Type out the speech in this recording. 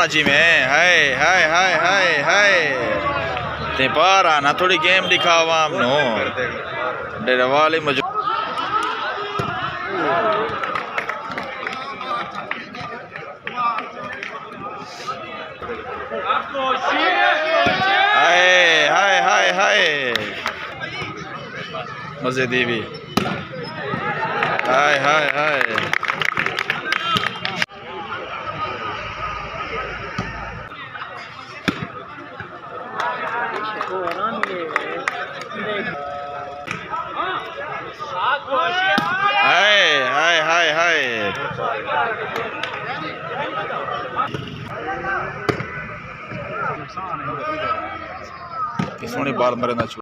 कराची में। हाय हाय हाय हाय हाय ते पार आना थोड़ी गेम दिखावा हमनो डेरे वाले मौजूद। हाय हाय हाय हाय मजे दी भी। हाय हाय हाय हाय हाय हाय हाय सोनी बाल मरे ना।